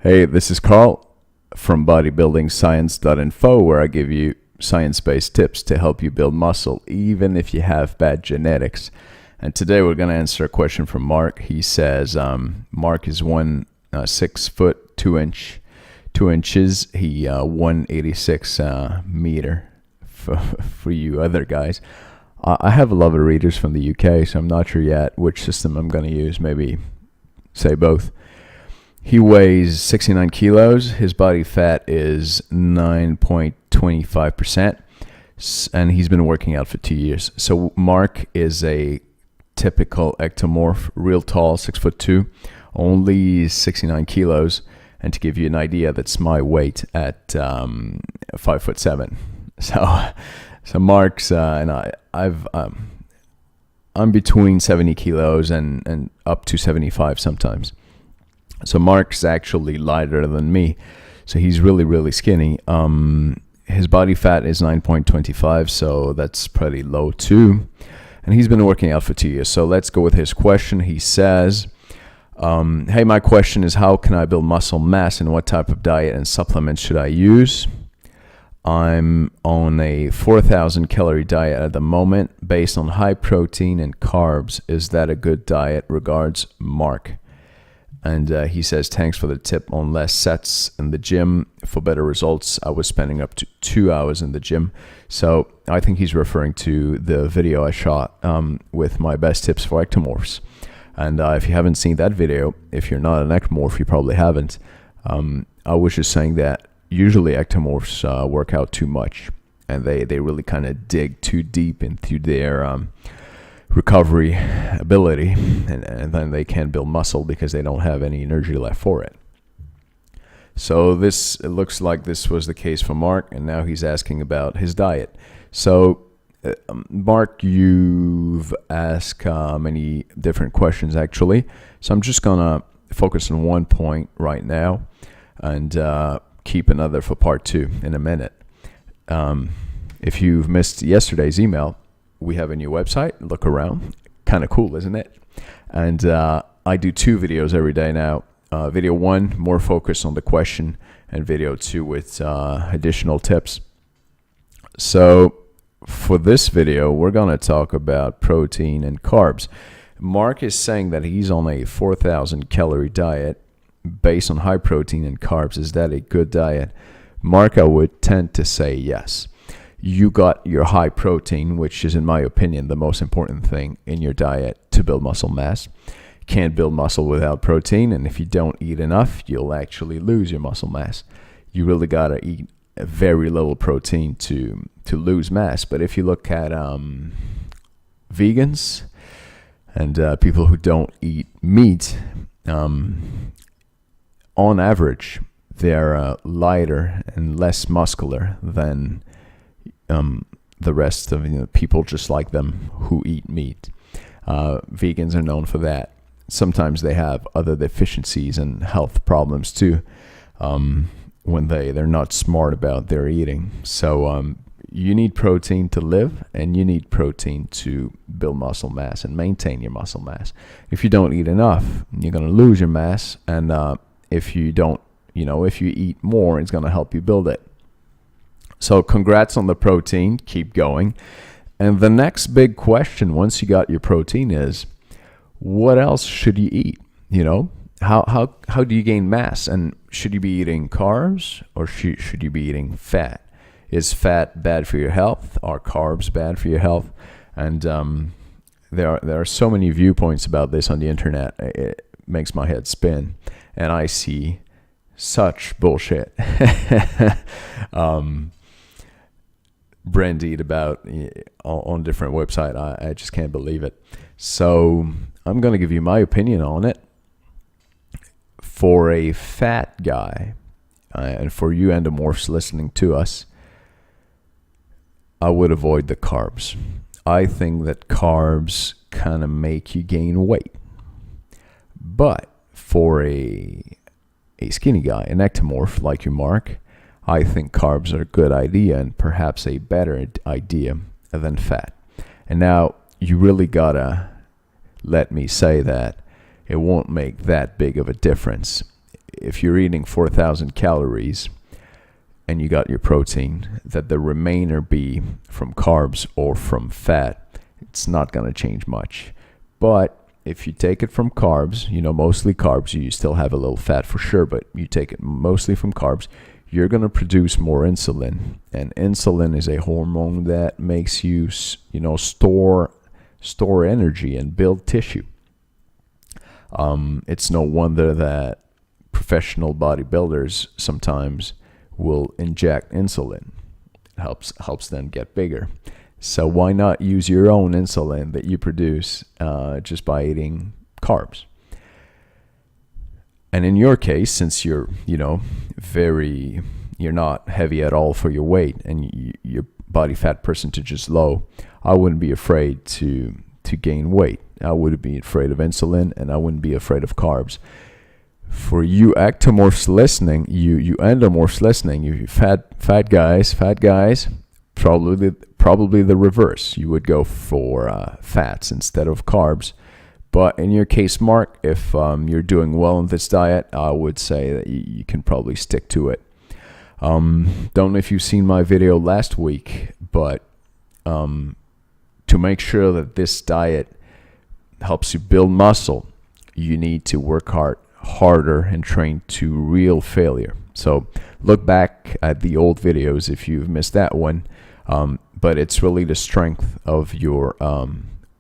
Hey, this is Carl from bodybuildingscience.info, where I give you science-based tips to help you build muscle, even if you have bad genetics. And today we're going to answer a question from Mark. He says, Mark is 6 foot 2 inches. He 186 meter for you other guys. I have a lot of readers from the UK, so I'm not sure yet which system I'm going to use. Maybe say both. He weighs 69 kilos. His body fat is 9.25%, and he's been working out for 2 years. So Mark is a typical ectomorph, real tall, 6'2", only 69 kilos. And to give you an idea, that's my weight at 5'7". So Mark's and I'm between 70 kilos and up to 75 sometimes. So Mark's actually lighter than me. So he's really, really skinny. His body fat is 9.25, so that's pretty low too. And he's been working out for 2 years. So let's go with his question. He says, hey, my question is, how can I build muscle mass and what type of diet and supplements should I use? I'm on a 4,000 calorie diet at the moment based on high protein and carbs. Is that a good diet? Regards, Mark. And he says, thanks for the tip on less sets in the gym for better results. I was spending up to 2 hours in the gym. So I think he's referring to the video I shot with my best tips for ectomorphs. And if you haven't seen that video, if you're not an ectomorph, you probably haven't. I was just saying that usually ectomorphs work out too much, and they really kind of dig too deep into their recovery ability, and then they can't build muscle because they don't have any energy left for it. So it looks like this was the case for Mark, and now he's asking about his diet. So Mark, you've asked many different questions actually, so I'm just gonna focus on one point right now and keep another for part 2 in a minute. If you've missed yesterday's email, we have a new website. Look around. Kind of cool, isn't it? And I do 2 videos every day now. Video 1, more focused on the question, and video 2 with additional tips. So for this video, we're going to talk about protein and carbs. Mark is saying that he's on a 4,000 calorie diet based on high protein and carbs. Is that a good diet? Mark, I would tend to say yes. You got your high protein, which is, in my opinion, the most important thing in your diet to build muscle mass. You can't build muscle without protein, and if you don't eat enough, you'll actually lose your muscle mass. You really got to eat very little protein to lose mass. But if you look at vegans and people who don't eat meat, on average, they're lighter and less muscular than the rest of people just like them who eat meat. Vegans are known for that. Sometimes they have other deficiencies and health problems too when they're not smart about their eating. So you need protein to live, and you need protein to build muscle mass and maintain your muscle mass. If you don't eat enough, you're going to lose your mass, and if you don't, if you eat more, it's going to help you build it. So congrats on the protein. Keep going. And the next big question, once you got your protein, is what else should you eat? How do you gain mass? And should you be eating carbs, or should you be eating fat? Is fat bad for your health? Are carbs bad for your health? And there are so many viewpoints about this on the internet. It makes my head spin, and I see such bullshit brandied about on different websites. I just can't believe it. So I'm going to give you my opinion on it. For a fat guy, and for you endomorphs listening to us, I would avoid the carbs. I think that carbs kind of make you gain weight. But for a skinny guy, an ectomorph like you, Mark, I think carbs are a good idea, and perhaps a better idea than fat. And now you really gotta let me say that it won't make that big of a difference if you're eating 4,000 calories and you got your protein, that the remainder be from carbs or from fat, it's not going to change much. But if you take it from carbs, mostly carbs, you still have a little fat for sure, but you take it mostly from carbs, you're going to produce more insulin. And insulin is a hormone that makes you, store energy and build tissue. It's no wonder that professional bodybuilders sometimes will inject insulin. It helps them get bigger. So why not use your own insulin that you produce just by eating carbs? And in your case, since you're not heavy at all for your weight, and your body fat percentage is low, I wouldn't be afraid to gain weight. I wouldn't be afraid of insulin, and I wouldn't be afraid of carbs. For you ectomorphs listening, you endomorphs listening, you fat guys, probably the reverse. You would go for fats instead of carbs. But in your case, Mark, if you're doing well in this diet, I would say that you can probably stick to it. Don't know if you've seen my video last week, but to make sure that this diet helps you build muscle, you need to work harder and train to real failure. So look back at the old videos if you've missed that one. But it's really the strength of your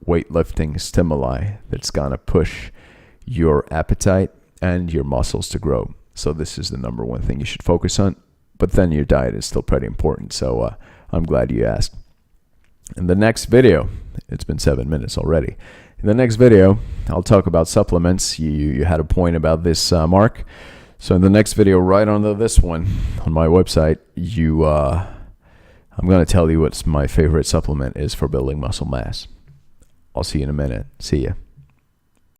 weightlifting stimuli that's going to push your appetite and your muscles to grow. So this is the number one thing you should focus on. But then your diet is still pretty important. So I'm glad you asked. In the next video, it's been 7 minutes already. In the next video, I'll talk about supplements. You had a point about this, Mark. So in the next video, right under this one on my website, I'm going to tell you what my favorite supplement is for building muscle mass. I'll see you in a minute. See ya.